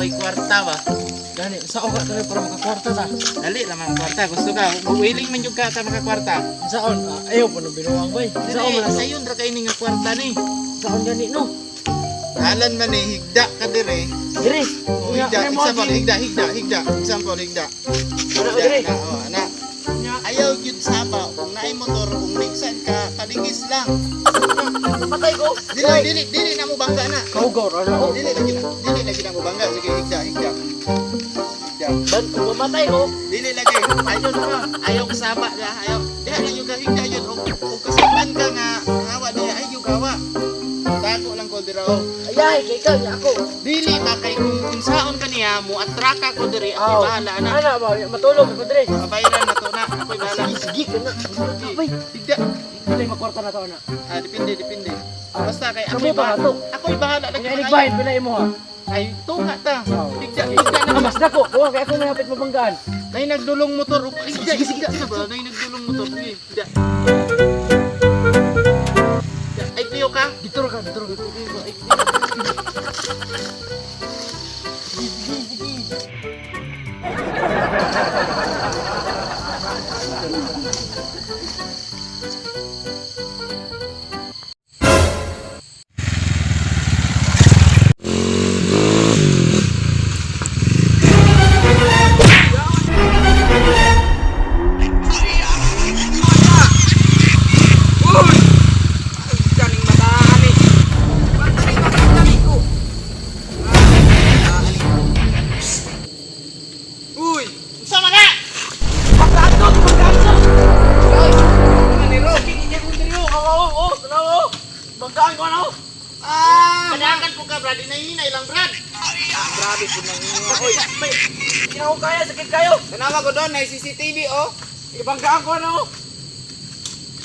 may kwarta ba? Gani, sa oka kami para makakwarta ta. Dali naman kwarta. Gusto ka, willing man yung ka makakwarta. Saon, ayaw pa nang binuwang bay. Saon Dili, man ano? sayon ra kay ni nga kwarta ni. Saon gani no? Alan man ni higda ka dire. Dire. O higda, example higda. Example higda. Ano dire? Ana. Ayaw gyud saba kung naay motor kung mixan ka kaligis lang. Napatay ko. Dili na mo bangga na. Kaugor, ano? Dili lagi na mo bangga. Sige higda. Ban, kung mamatay ko. Dili lagi. Ayaw saba na. Ayaw. Diha na yung higda yun. Kung kasaban ka nga hawa diha ay yung hawa. Tago lang ko dira o. Ayay, kay ka, ako. Dili ba kay kung saon ka niya mo atraka ko diri ako bahala na. Ana ba, matulog ako dire. Mabayaran na to na. Ako'y bahala. Sige ka na. Bay, Higda. hindi makwarta na to na. Depende. Basta kay Kami ba to? Ako'y bahala lagi. Ang iligbahin pala imo ha. Ay, tunga ta. Higda Ah, na. mas dako. Kuha kay ako mahapit mabanggaan. Nay nagdulong motor. Higda na ba? Nay nagdulong motor. Higda. Ay, piyo ka. Dituro ka. Sama na! Banggaan ko ano? Kadakan po ka, Brad. Inahinay lang, Brad. Grabe po nang oy. Hindi na ko kaya, sakit kayo. Tanawa ko doon, may CCTV, oh. Ibanggaan ko ano?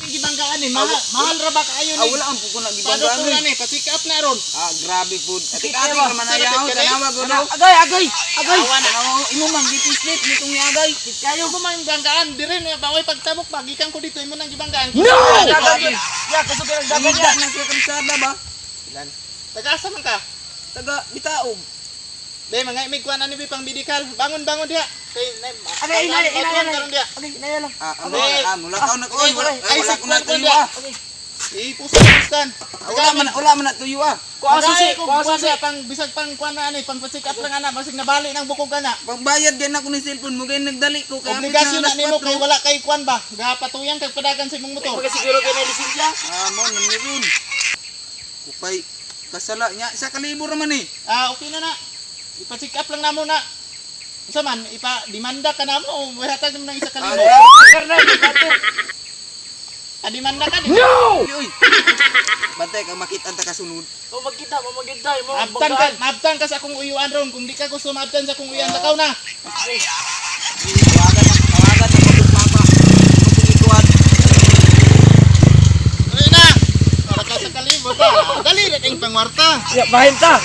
Hindi gibanggaan eh. Mahal ra ba kayo ni? Wala ang puko na Paano gibanggaan ko ni. na ni? Pasick up na ron. Grabe po. Atik Kaya atik ba? naman ayaw. Tanawa ko daw. Agay. Awa na. Imo mang gipislit nitong ni agay. Kayo ko mang banggaan. Dire na baway pagtabok. Bagikan ko dito. Imo nang gibanggaan. No! Grabe. Ya, kaso kaya dagan Higda niya. na sa kamsada ba? Taga-asa man ka? Taga bitaog. Be, mga imig kuha na ni Be, pang bidikal. Bangon diha. Kay, Agay, inaya diha. Okay, inaya lang. Mula taon na ko. Oy, wala ko na tuyo diha. Ipusan. Wala man na tuyo ah. Kuha susi. Pang bisag pang kuha na ani. Pang pasick up lang ana. Basig nabali ng bukog ana. Pagbayad gan ako ni cellphone mo kay nagdali ko kay Obligasyon na nimo kay wala kay kuan ba? Gapatuyan kay padagan sa imong motor. Pagka siguro kay na lisensya. Mo naniron. Kupay kasala nya sa kalibor man eh. Okay na. Ipa-check up lang namo na. Unsa man ipa-demanda ka namo o hatag mo ng isa ka libo. Karna, bato. Demanda ka di. No! Uy. Bantay ka makita ta kasunod. Mamagkita mo. Maabtan ka sa akong uyuan ron. Kung di ka gusto maabtan sa akong uyuan, lakaw na. Tawagan na papa. Pagikuan. Ay na. Para ka sa kalibo ba? Dali na kayong pangwarta. Ya, bahin ta.